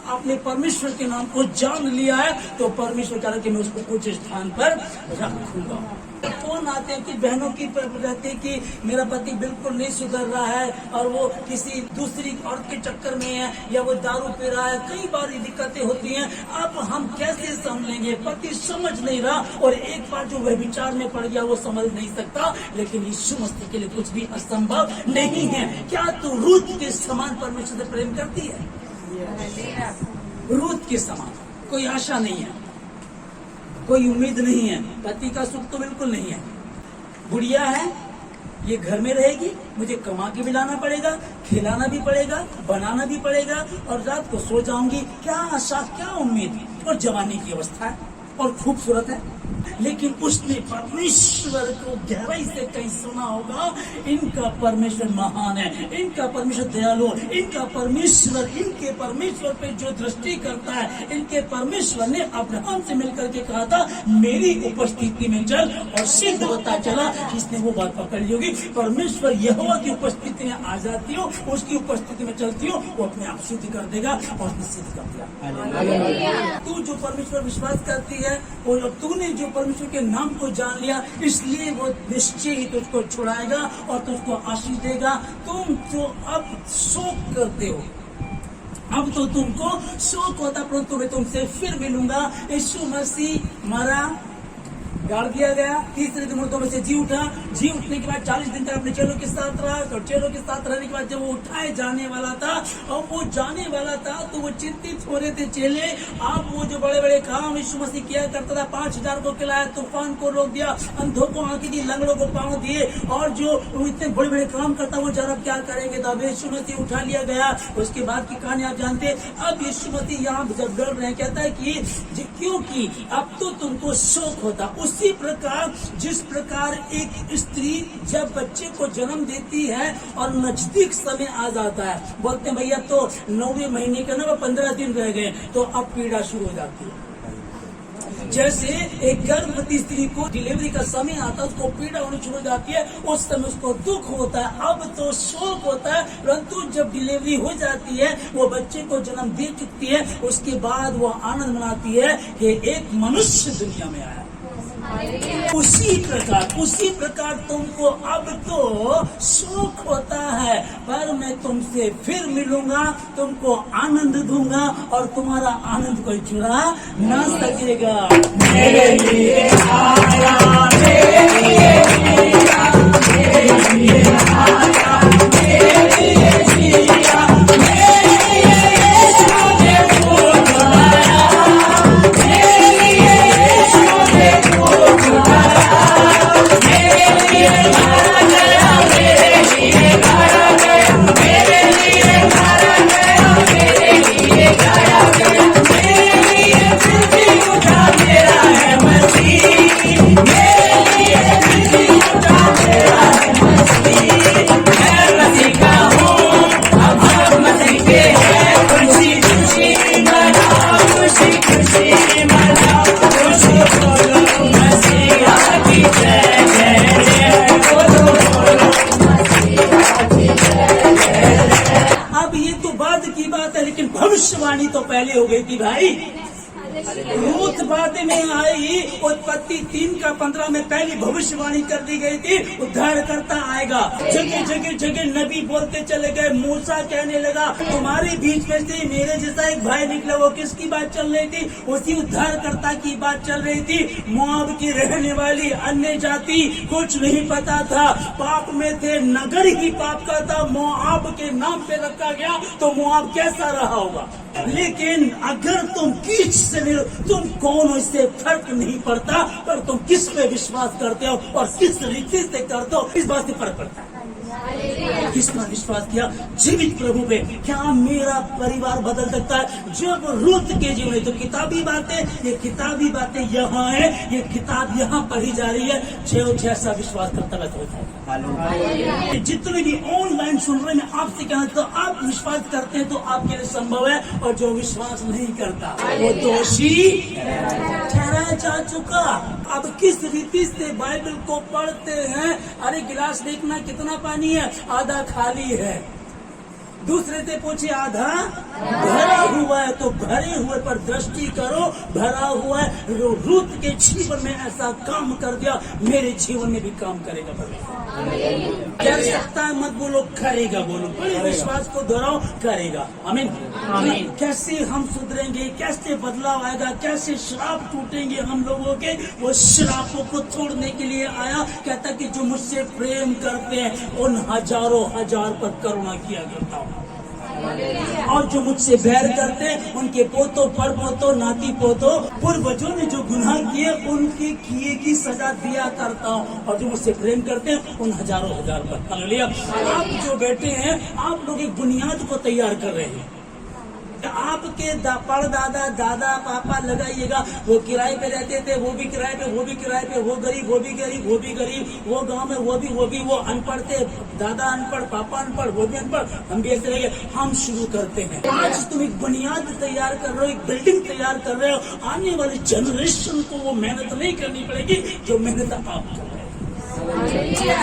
आपने परमेश्वर के नाम को जान लिया है तो परमेश्वर कह रहा कि मैं उसको उच्च स्थान पर रखूंगा। फोन आते हैं कि बहनों की रहती कि मेरा पति बिल्कुल नहीं सुधर रहा है और वो किसी दूसरी औरत के चक्कर में है या वो दारू पी रहा है। कई बार ये दिक्कतें होती हैं। अब हम कैसे समझेंगे? पति समझ नहीं रहा और एक बार जो वह विचार में पड़ गया वो समझ नहीं सकता। लेकिन यीशु मसीह के लिए कुछ भी असंभव नहीं है। क्या तू रूत के समान परमेश्वर से प्रेम करती है? रूत के समान कोई आशा नहीं है, कोई उम्मीद नहीं है, पति का सुख तो बिल्कुल नहीं है। बुढ़िया है, ये घर में रहेगी, मुझे कमा के भी लाना पड़ेगा, खिलाना भी पड़ेगा, बनाना भी पड़ेगा और रात को सो जाऊंगी। क्या आशा, क्या उम्मीद? और जवानी की अवस्था है और खूबसूरत है, लेकिन उसने परमेश्वर को गहराई से कहीं सुना होगा, इनका परमेश्वर महान है, इनका परमेश्वर दयालु, इनका परमेश्वर, इनके परमेश्वर पे जो दृष्टि करता है, इनके परमेश्वर ने अब्राहम से मिलकर के कहा था मेरी उपस्थिति में चल, और सिद्ध होता चला। इसने वो बात पकड़ ली होगी। परमेश्वर यहोवा की उपस्थिति में आ जाती हो, उसकी उपस्थिति में चलती हो, वो अपने आप सिद्ध कर देगा और सिद्ध कर दिया। तू जो परमेश्वर विश्वास करती है और तूने जो परमेश्वर के नाम को जान लिया, इसलिए वो निश्चय ही तुझको छुड़ाएगा और तुझको आशीष देगा। तुम जो अब शोक करते हो, अब तो तुमको शोक होता, परंतु मैं तुमसे फिर मिलूंगा। यीशु मसीह मरा, गाड़ दिया गया, तीसरे दिन मुर्दों में से जी उठा। जी उठने के बाद 40 दिन तक अपने चेलों के साथ रहा और चेलों के साथ रहने के बाद जब वो उठाए जाने वाला था और वो जाने वाला था तो वो चिंतित हो रहे थे चेले। आप वो जो बड़े बड़े काम यीशु मसीह किया करता था, 5000 को खिलाया, तूफान को रोक दिया, अंधों को आंखें दी, लंगड़ों को पांव दिए, और जो इतने बड़े बड़े काम करता वो जरा क्या करेंगे? तब यीशु मसीह उठा लिया गया। उसके बाद की कहानी आप जानते। अब यीशु मसीह यहाँ जब लड़ रहे कहता है कि क्योंकि अब तो तुमको शोक होता। उसी प्रकार जिस प्रकार एक स्त्री जब बच्चे को जन्म देती है और नजदीक समय आ जाता है, बोलते हैं भैया तो 9वें महीने का ना 15 दिन रह गए, तो अब पीड़ा शुरू हो जाती है। जैसे एक गर्भवती स्त्री को डिलीवरी का समय आता है, उसको पीड़ा होनी शुरू हो जाती है, उस समय उसको दुख होता है, अब तो शोक होता है। परंतु जब डिलीवरी हो जाती है, वो बच्चे को जन्म दे चुकती है, उसके बाद वो आनंद मनाती है कि एक मनुष्य दुनिया में आया। उसी प्रकार तुमको अब तो शोक होता है, पर मैं तुमसे फिर मिलूंगा, तुमको आनंद दूंगा और तुम्हारा आनंद कोई चुरा ना सकेगा। मेरे लिए आया, मेरे लिए जिया, मेरे लिए आया, मेरे लिए जिया, मेरे लिए यीशु ने बुलाया, मेरे लिए यीशु ने बुलाया, मेरे लिए मारा गया, मेरे लिए मारा गया, मेरे लिए मारा गया, मेरे लिए गाया गया, मेरे लिए फिर भी उठा मेरा है मसीह, मेरे लिए फिर भी उठा मेरा है मसीह। मैं मसीह का हूँ, अब हम मसीह के हैं। खुशी खुशी मनाओ, खुशी खुशी मनाओ, खुशी बोलो मसीहा की जय जय जय, बोलो बोलो मसीहा की जय जय जय। अब ये तो बाद की बात है, लेकिन भविष्यवाणी तो पहले हो गई थी भाई। रूत बाद में आई, उत्पत्ति 3:15 में पहली भविष्यवाणी कर दी गई थी, उद्धार करता आएगा। जगह जगह जगह नबी बोलते चले गए। मूसा कहने लगा तुम्हारे बीच में से मेरे जैसा एक भाई निकला। वो किसकी बात चल रही थी? उसी उद्धारकर्ता की बात चल रही थी। मोआब की रहने वाली अन्य जाति, कुछ नहीं पता था, पाप में थे, नगर ही पाप का था, मोआब के नाम पे रखा गया, तो मोआब कैसा रहा होगा। लेकिन अगर तुम किस से मिलो, तुम कौन हो इससे फर्क नहीं पड़ता, पर तुम किस पे विश्वास करते हो और किस रीति से करते हो, इस बात से फर्क पड़ता है। किस पर विश्वास किया? जीवित प्रभु पे। क्या मेरा परिवार बदल सकता है? जब रूत के जीवन में, तो किताबी बातें, ये किताबी बातें यहाँ है, ये किताब यहाँ पढ़ी जा रही है। जो जैसा विश्वास करता वैसा होता है। जितने भी ऑनलाइन सुन रहे हैं, आपसे कहना तो आप विश्वास करते हैं तो आपके लिए संभव है, और जो विश्वास नहीं करता वो दोषी ठहराया जा चुका। अब किस रीति से बाइबल को पढ़ते हैं? अरे गिलास देखना कितना पानी है, आधा खाली है। दूसरे से पूछे आधा भरा हुआ है तो भरे हुए पर दृष्टि करो। भरा हुआ है, रूत के जीवन में ऐसा काम कर दिया, मेरे जीवन में भी काम करेगा। कह सकता है मत बोलो, करेगा। बोलो, बड़े विश्वास को दोहराओ, करेगा। आमीन। कैसे हम सुधरेंगे, कैसे बदलाव आएगा, कैसे श्राप टूटेंगे हम लोगों के? वो श्रापों को तोड़ने के लिए आया। कहता कि जो मुझसे प्रेम करते हैं उन हजारों हजार पर करुणा किया करता हूँ, और जो मुझसे बैर करते हैं उनके पोतों पर पोतों नाती पोतों पूर्वजों ने जो गुनाह किए उनके किए की सजा दिया करता हूँ, और जो मुझसे प्रेम करते हैं उन हजारों हजार पर। हालेलुया। आप जो बैठे हैं, आप लोग एक बुनियाद को तैयार कर रहे हैं। आपके परदादा दादा पापा लगाइएगा, वो किराए पे रहते थे, वो भी किराए पे, वो भी किराए पे, वो गरीब, वो भी गरीब, वो भी गरीब, वो गांव में वो भी वो अनपढ़ थे, दादा अनपढ़, पापा अनपढ़, वो भी अनपढ़, हम भी ऐसे रहे। हम शुरू करते हैं। आज तुम एक बुनियाद तैयार कर रहे हो, एक बिल्डिंग तैयार कर रहे हो। आने वाले जनरेशन को वो मेहनत नहीं करनी पड़ेगी जो मेहनत आप कर रहे हैं।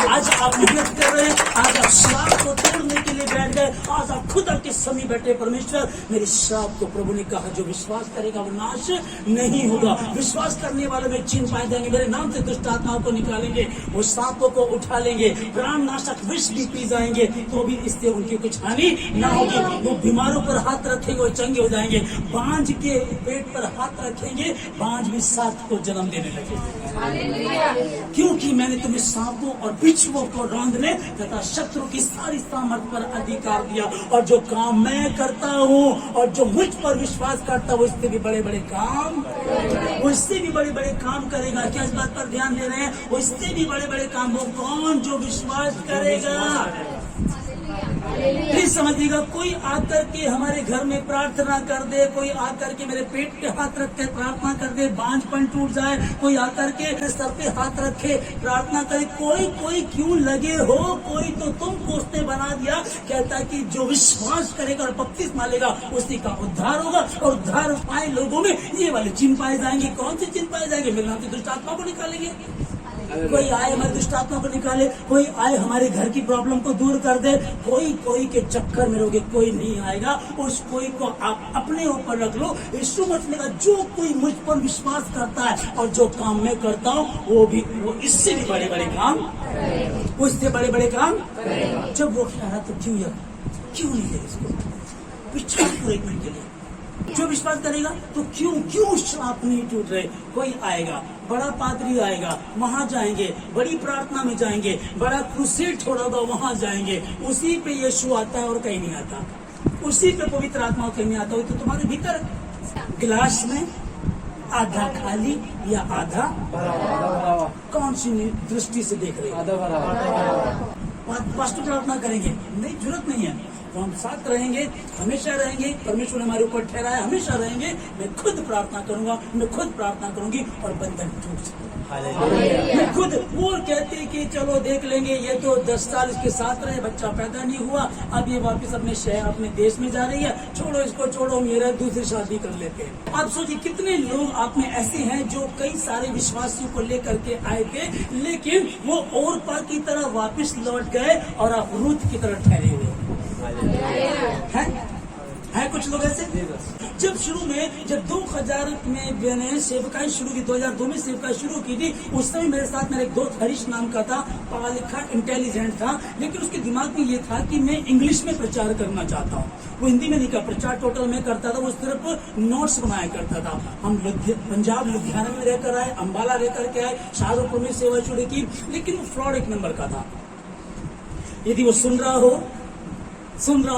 आज आप मेहनत कर रहे हैं, आज आप श्राप को तोड़ने के लिए बैठ गए, आज आप खुदा के समीप बैठे। परमेश्वर, मेरे श्राप को प्रभु ने कहा जो विश्वास करेगा वो नाश नहीं होगा। विश्वास करने वालों में चिन्ह पाए जाएंगे, मेरे नाम से दुष्ट आत्माओं को निकालेंगे, वो सांपों को उठा लेंगे, प्राण नाशक विष भी पी जाएंगे तो भी इससे उनकी कुछ हानि न होगी। वो बीमारों पर हाथ रखेंगे, वो चंगे हो जाएंगे। बांझ के पेट पर हाथ रखेंगे, बांझ भी साथ को जन्म देने लगे, क्योंकि मैंने तुम्हें सांपों और बिच्छुओं को रौंदने तथा शत्रु की सारी सामर्थ पर अधिकार दिया। और जो काम मैं करता हूँ और जो मुझ पर विश्वास करता है वो इससे भी बड़े बड़े काम, वो इससे भी बड़े बड़े काम करेगा। क्या इस बात पर ध्यान दे रहे हैं? वो इससे भी बड़े बड़े काम। वो कौन? जो विश्वास करेगा। प्लीज समझिएगा, कोई आकर के हमारे घर में प्रार्थना कर दे, कोई आकर के मेरे पेट पे हाथ रख के प्रार्थना कर दे, बांझपन टूट जाए, कोई आकर के सर पे हाथ रखे प्रार्थना करे, कोई क्यों लगे हो? कोई तो तुमको उसने बना दिया। कहता कि जो विश्वास करेगा और बपतिस्मा लेगा उसी का उद्धार होगा, और उद्धार पाए लोगों में ये वाले चिन्ह पाए जाएंगे। कौन से चिन्ह पाए जाएंगे? मेरे नाम से दुष्ट आत्मा को निकालेंगे, कोई आए हमारे दुष्ट आत्मा को निकाले, कोई आए हमारे घर की प्रॉब्लम को दूर कर दे। कोई के चक्कर में रहोगे, कोई नहीं आएगा। उस कोई को आप अपने ऊपर रख लो। यीशु मसीह का जो कोई मुझ पर विश्वास करता है और जो काम मैं करता हूँ वो इससे भी बड़े बड़े काम, वो इससे बड़े बड़े काम। जब वो कह रहा तो क्यों नहीं दे इसको विचार पूरे एक मिनट के लिए। जो विश्वास करेगा तो क्यों श्राप नहीं टूट रहे? कोई आएगा, बड़ा पादरी आएगा, वहां जाएंगे, बड़ी प्रार्थना में जाएंगे, बड़ा क्रूसेड छोड़ा होगा वहां जाएंगे, उसी पे यीशु आता है और कहीं नहीं आता, उसी पे पवित्र आत्मा कहीं नहीं आता। तो तुम्हारे भीतर गिलास में आधा खाली या आधा भरा, कौन सी दृष्टि से देख रहे? आधा भरा। पास्टर प्रार्थना करेंगे, नहीं, जरूरत नहीं है। तो हम साथ रहेंगे, हमेशा रहेंगे। परमेश्वर ने हमारे ऊपर ठहराया, हमेशा रहेंगे। मैं खुद प्रार्थना करूंगा, मैं खुद प्रार्थना करूंगी और बंधन टूट जाएगा। मैं खुद। वो कहते कि चलो देख लेंगे, ये तो 10 साल इसके साथ रहे, बच्चा पैदा नहीं हुआ, अब ये वापस अपने शहर अपने देश में जा रही है, छोड़ो इसको, छोड़ो, मेरा दूसरी शादी कर लेते हैं। आप सोचिए कितने लोग आप में ऐसे हैं जो कई सारे विश्वासियों को लेकर के आए थे, लेकिन वो ओरपा की तरह वापस लौट गए और आप रूत की तरह ठहरे हुए है। कुछ लोग ऐसे। जब शुरू में, जब 2000 में मैंने सेवकाई शुरू की, 2002 में सेवकाई शुरू की थी, उस समय मेरे साथ मेरा एक दोस्त हरीश नाम का था, पढ़ा लिखा इंटेलिजेंट था, लेकिन उसके दिमाग में ये था कि मैं इंग्लिश में प्रचार करना चाहता हूँ। वो हिंदी में नहीं कर, प्रचार टोटल में करता था, वो सिर्फ नोट्स बनाया करता था। हम पंजाब लुधियाना में रहकर आए, अम्बाला रहकर के आए, शाहरुखपुर में सेवा शुरू की, लेकिन वो फ्रॉड एक नंबर का था। यदि वो सुन रहा हो,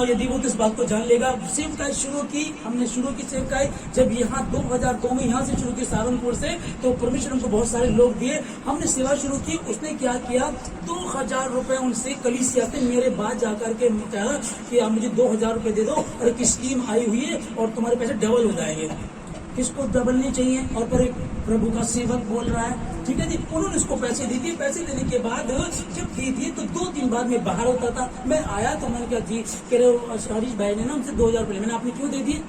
यदि वो इस बात को जान लेगा। सेवकाई शुरू की, हमने शुरू की सेवकाई जब यहाँ 2002 में यहाँ से शुरू की सहारनपुर से, तो परमेश्वर हमको बहुत सारे लोग दिए, हमने सेवा शुरू की। उसने क्या किया, 2000 रुपए उनसे कलीसिया से मेरे बाद जाकर के कहा कि आप मुझे 2000 रुपए दे दो और एक स्कीम आई हुई है और तुम्हारे पैसे डबल हो जाएंगे। किसको डबल नहीं चाहिए? और पर एक प्रभु का सेवक बोल रहा है, ठीक है जी। उन्होंने उसको पैसे दे दिए। पैसे देने के बाद जब दे दिए तो 2 दिन बाद में बाहर होता था। मैं आया तो मैंने कहा जी, कह रहे हरीश भाई ने ना हमसे 2000 रुपये, मैंने आपने क्यों दे दिए?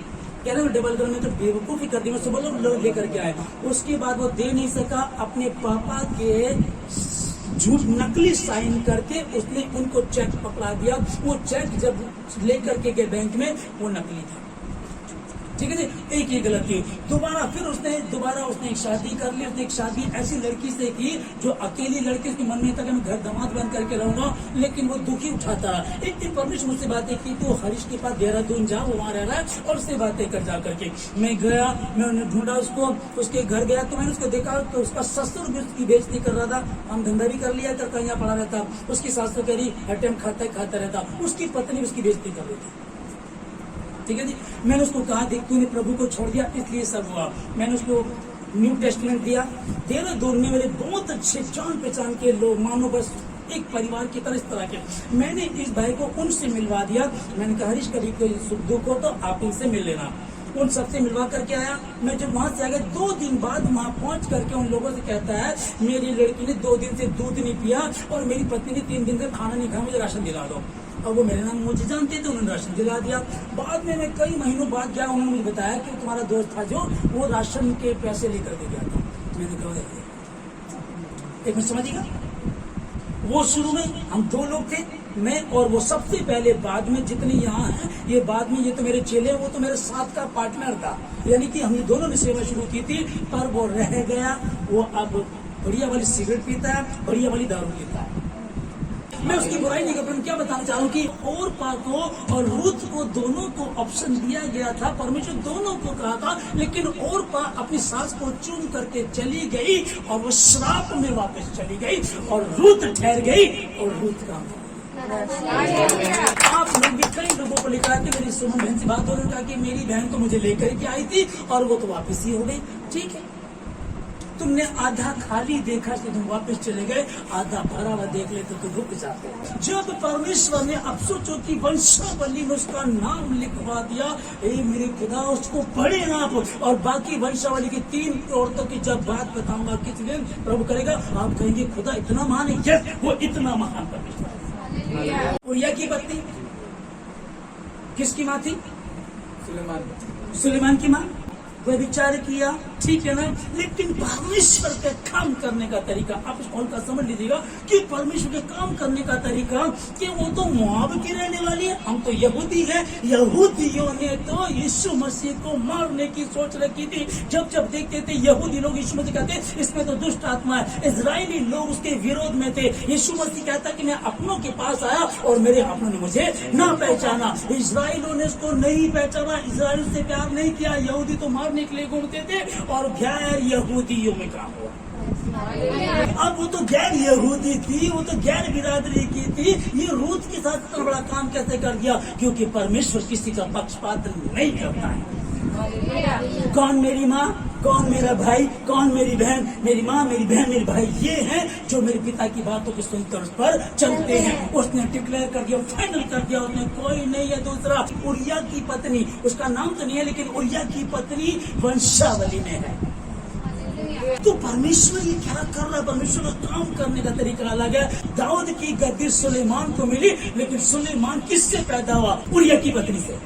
कह रहे डबल कर, में तो बेवकूफ़ी कर दी, मैं सुबह लोग लेकर के आया। उसके बाद वो दे नहीं सका, अपने पापा के झूठ नकली साइन करके उसने उनको चेक पकड़ा दिया। वो चेक जब लेकर के गए बैंक में, वो नकली था। ठीक है जी, एक ये गलती हुई। दोबारा उसने एक शादी कर ली। उसने एक शादी ऐसी लड़की से की जो अकेली लड़की, उसके मन में था कि मैं घर दामाद बन करके रहूंगा, लेकिन वो दुखी उठाता रहा। एक दिन परमेश्वर मुझसे बातें की, तो हरीश के पास देहरादून जा, वो वहां रह रहा है, और उससे बातें कर जा करके। मैं गया, मैंने ढूंढा उसको, उसके घर गया तो मैंने उसको देखा तो उसका ससुर भी उसकी बेइज्जती कर रहा था। हम धंधा भी कर लिया कर कहीं पड़ा रहता। उसकी सासू कह रही हर टाइम खाता रहता। उसकी पत्नी उसकी बेइज्जती कर रही थी। ठीक है जी, मैंने उसको कहा देख तूने प्रभु को छोड़ दिया इसलिए सब हुआ। मैंने उसको न्यू टेस्टमेंट दिया। देहरादून में मेरे बहुत अच्छे जान पहचान के लोग, मानो बस एक परिवार की तरह, इस तरह के, मैंने इस भाई को उनसे मिलवा दिया। मैंने कहा हरीश कभी कोई सुख दुख हो तो आप इनसे मिल लेना। उन सबसे मिलवा करके आया। मैं जब वहां से आ गया 2 दिन बाद वहां पहुंच करके उन लोगों से कहता है मेरी लड़की ने 2 दिन से दूध नहीं पिया और मेरी पत्नी ने 3 दिन से खाना नहीं खाया, मुझे राशन दिला दो। और वो मेरे नाम मुझे जानते थे, उन्होंने राशन दिला दिया। बाद में मैं कई महीनों बाद गया, उन्होंने मुझे बताया कि तुम्हारा दोस्त था जो वो राशन के पैसे लेकर के गया था। मैंने कहा एक मिनट समझिएगा, वो शुरू में हम 2 लोग थे, मैं और वो सबसे पहले। बाद में जितने यहाँ हैं ये बाद में, ये तो मेरे चेले, वो तो मेरे साथ का पार्टनर था, यानी कि हम दोनों ने सेवा शुरू की थी। पर वो रह गया, वो अब बढ़िया वाली सिगरेट पीता है, बढ़िया वाली दारू पीता है। मैं उसकी बुराई नहीं कर रहा हूं, क्या बताना चाह रहा हूँ कि ओरपा को और रूथ को दोनों को ऑप्शन दिया गया था, परमेश्वर दोनों को कहा था, लेकिन ओरपा अपनी सास को चुन करके चली गई और वो श्राप में वापस चली गई और रूथ ठहर गई और रूथ का आप लोग भी कई लोगों को लिखा कि मेरी सुमन बहन से बात हो रही, कहा कि मेरी बहन तो मुझे लेकर के आई थी और वो तो वापस ही हो गई। ठीक है, तुमने आधा खाली देखा तो तुम वापस चले गए, आधा भरा हुआ देख लेते तो रुक जाते। जब परमेश्वर ने अब सोचो कि वंशावली में उसका नाम लिखवा दिया, मेरे खुदा उसको पढ़े ना आप, और बाकी वंशावली की 3 औरतों की जब बात बताऊंगा किस दिन प्रभु करेगा, आप कहेंगे खुदा इतना महान है। यस, वो इतना महान परमेश्वर है। उरिया की पत्नी किसकी माँ थी? सुलेमान की माँ। वह विचार किया, ठीक है ना, लेकिन परमेश्वर के काम करने का तरीका आप इस का समझ लीजिएगा कि परमेश्वर के काम करने का तरीका कि वो तो मोआब की रहने वाली है, हम तो यहूदी है। यहूदियों ने तो यीशु मसीह को मारने की सोच रखी थी। जब जब देखते थे यहूदी लोग यीशु मसीह कहते इसमें तो दुष्ट आत्मा है, इजरायली लोग उसके विरोध में थे। यीशु मसीह कहता कि मैं अपनों के पास आया और मेरे अपनों ने मुझे ना पहचाना। इजरायलों ने उसको नहीं पहचाना, इजराइल से प्यार नहीं किया। यहूदी तो मारने के लिए घूमते थे और गैर यहूदियों में काम हुआ। अब वो तो गैर यहूदी थी, वो तो गैर बिरादरी की थी। ये रूथ के साथ इतना बड़ा काम कैसे कर दिया? क्योंकि परमेश्वर किसी का पक्षपात नहीं करता है। कौन मेरी माँ, कौन मेरा भाई, कौन मेरी बहन? मेरी माँ, मेरी बहन, मेरे भाई ये हैं जो मेरे पिता की बातों को सुनकर उस पर चलते हैं। उसने डिक्लेयर कर दिया, फाइनल कर दिया, उसने कोई नहीं है दूसरा। उरिया की पत्नी, उसका नाम तो नहीं है लेकिन उरिया की पत्नी वंशावली में है। तो परमेश्वर ये क्या कर रहा है? परमेश्वर का काम करने का तरीका अलग है। दाऊद की गद्दी सुलेमान को मिली, लेकिन सुलेमान किससे पैदा हुआ? उरिया की पत्नी से।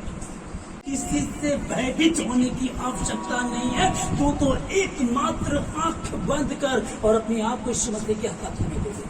किसी से भयभीत होने की आवश्यकता नहीं है। तू तो एकमात्र आंख बंद कर और अपने आप को यीशु मसीह के हाथ में दे दे।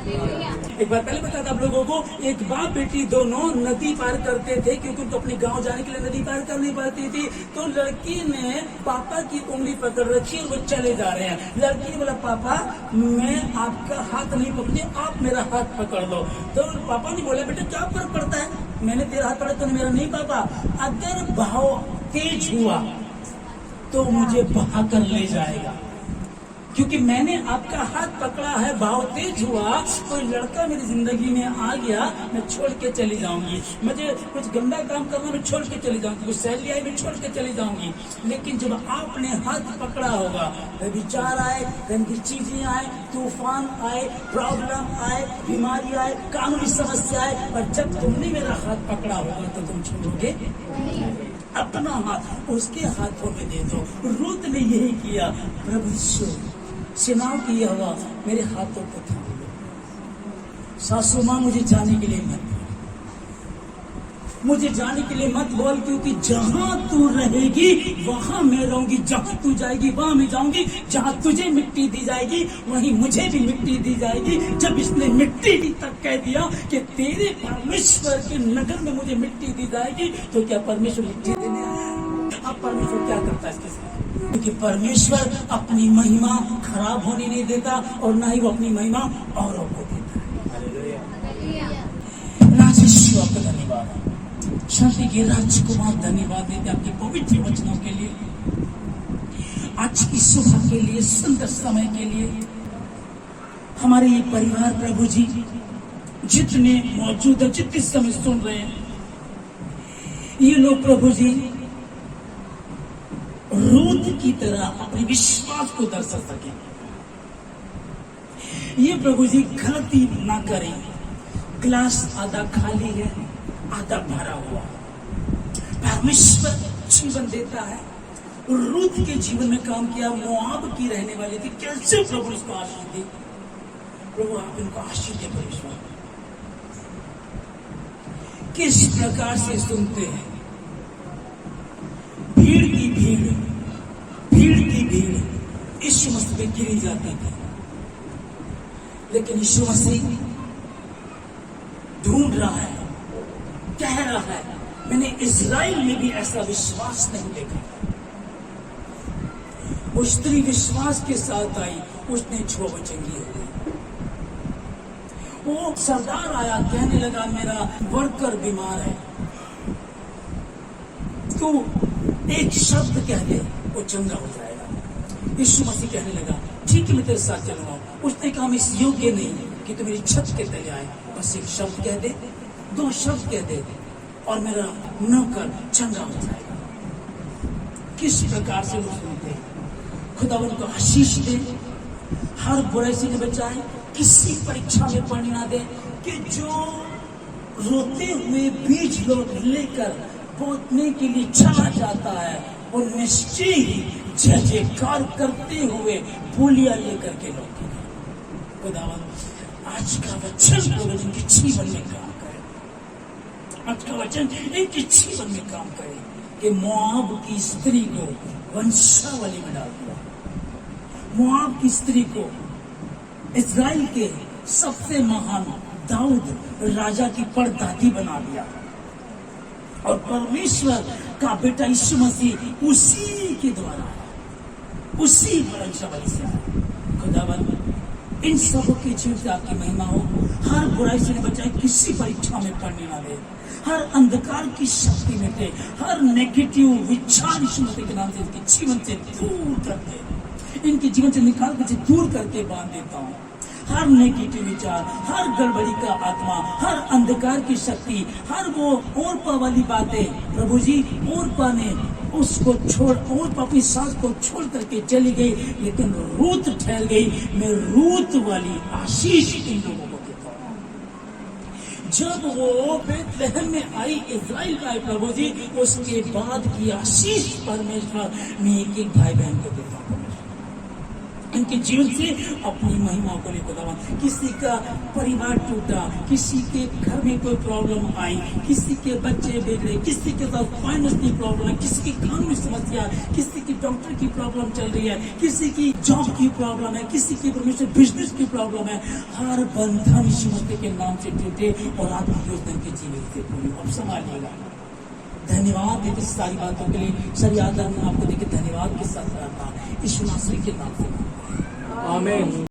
एक बार पहले बता था आप लोगों को, एक बाप बेटी दोनों नदी पार करते थे क्योंकि उनको अपने गांव जाने के लिए नदी पार करनी पड़ती थी। तो लड़की ने पापा की उंगली पकड़ रखी और वो चले जा रहे हैं। लड़की ने बोला पापा मैं आपका हाथ नहीं पकड़ी, आप मेरा हाथ पकड़ लो। तो पापा ने बोला बेटा क्या फर्क पड़ता है, मैंने तेरा हाथ पकड़ा तूने मेरा नहीं। पापा अगर बहाव तेज हुआ तो मुझे बहा कर ले जाएगा, क्योंकि मैंने आपका हाथ पकड़ा है। भाव तेज हुआ, कोई लड़का मेरी जिंदगी में आ गया, मैं छोड़ के चली जाऊंगी। मुझे कुछ गंदा काम करना, मैं छोड़ के चली जाऊंगी। कुछ सैलरी आई, मैं छोड़ के चली जाऊंगी। लेकिन जब आपने हाथ पकड़ा होगा, विचार आए, गंदी चीजें आए, तूफान आए, प्रॉब्लम आए, बीमारी आए, कानूनी समस्या आए, और जब तुमने मेरा हाथ पकड़ा होगा तो तुम छोड़ोगे अपना हाथ उसके हाथों में दे दो। रूथ ने यही किया। प्रभु सेनाओं की यहोवा मेरे हाथों को थाम लो। सासू माँ मुझे जाने के लिए मत बोल, मुझे जाने के लिए मत बोल, क्योंकि जहां तू रहेगी वहां मैं रहूंगी, जहां तू जाएगी वहां मैं जाऊंगी, जहां तुझे मिट्टी दी जाएगी वहीं मुझे भी मिट्टी दी जाएगी। जब इसने मिट्टी दी तक कह दिया कि तेरे परमेश्वर के नगर में मुझे मिट्टी दी जाएगी, तो क्या परमेश्वर मिट्टी देने आया? अब परमेश्वर क्या करता है इसके साथ? क्योंकि परमेश्वर अपनी महिमा खराब होने नहीं देता और ना ही वो अपनी महिमा औरों को देता है। राजेश्वर का धन्यवाद, शांति के राजकुमार धन्यवाद देते आपके पवित्र वचनों के लिए, आज की सुबह के लिए, सुंदर समय के लिए। हमारे ये परिवार प्रभु जी जितने मौजूद है, जितने समय सुन रहे हैं, ये लोग प्रभु जी रूत की तरह अपने विश्वास को दर्शा सके। ये प्रभु जी गलती ना करें। ग्लास आधा खाली है, आधा भरा हुआ। परमेश्वर जीवन देता है। रूत के जीवन में काम किया, मोआब की रहने वाली थी, कैसे प्रभु उसको आशीष दी। प्रभु आप इनको आशीष दे परमेश्वर। किस प्रकार से सुनते हैं, भीड़ की भीड़, भीड़ की भीड़ यीशु मसीह पे गिरी जाती थी, लेकिन यीशु मसीह ढूंढ रहा है, कह रहा है, मैंने इज़राइल में भी ऐसा विश्वास नहीं देखा। वो स्त्री विश्वास के साथ आई, उसने 6 बचंगी हो गई। वो सरदार आया, कहने लगा मेरा वर्कर बीमार है, तू एक शब्द कह दे वो चंगा हो जाएगा। यीशु मसीह कहने लगा ठीक है, मैं तेरे साथ चलूंगा। उसने कहा मैं इस योग्य नहीं कि तू मेरी छत के तले आए, बस एक शब्द कह दे, 2 शब्द कह दे और मेरा नौकर चंगा हो जाएगा। किस प्रकार से वो सुनते हैं। खुदा उनको आशीष दे, हर बुराई से बचाए, किसी परीक्षा में पड़ने ना दे, कि जो रोते हुए बीज लोग लेकर बोतने के लिए चला जाता है, वो निश्चय ही जय जयकार करते हुए फूलिया लेकर के लौटे। खुदावन आज का वचन प्रभु इनके जीवन में काम करे, आज का वचन इनके जीवन में काम करे, कि मोआब की स्त्री को वंशावली में डाल दिया, मोआब की स्त्री को इज़राइल के सबसे महान दाऊद राजा की परदादी बना दिया, और परमेश्वर का बेटा यीशु मसीह उसी के द्वारा, उसी वंशावली से आया। खुदावन इन सबों के जीवन से आपकी महिमा हो, हर बुराई से बचाए, किसी परीक्षा में पड़ने ना दे, हर अंधकार की शक्ति मिटे, हर नेगेटिव विचार यीशु मसीह के नाम से इनके जीवन से दूर करके, इनके जीवन से निकाल कर दूर करके बांध देता हूँ। हर नेगेटिव विचार, हर गड़बड़ी का आत्मा, हर अंधकार की शक्ति, हर वो ओरपा वाली बातें, प्रभु जी ओरपा ने उसको छोड़, ओरपा अपनी सास को छोड़ करके चली गई, लेकिन रूत ठहर गई। मैं रूत वाली आशीष इन लोगों को देता हूँ। जब वो बेतलहम में आई, इज़राइल का आई प्रभु जी, उसके बाद की आशीष परमेश्वर मैं एक भाई बहन को देता हूँ। इनके जीवन से अपनी महिमा को लेकर दवा। किसी का परिवार टूटा, किसी के घर में कोई प्रॉब्लम आई, किसी के बच्चे बिगड़े, किसी के साथ फाइनेंस की प्रॉब्लम है, किसी की काम में समस्या, किसी की डॉक्टर की प्रॉब्लम चल रही है, किसी की जॉब की प्रॉब्लम है, किसी की परमेश्वर बिजनेस की प्रॉब्लम है, हर बंधन यीशु मसीह के नाम से टूटे और आपकी योजना के जीवन से पूरी। अब संभालिएगा। धन्यवाद देते सारी बातों के लिए। सर आदर में आपको देखे धन्यवाद के साथ रहता यीशु मसीह के नाम से। आमीन।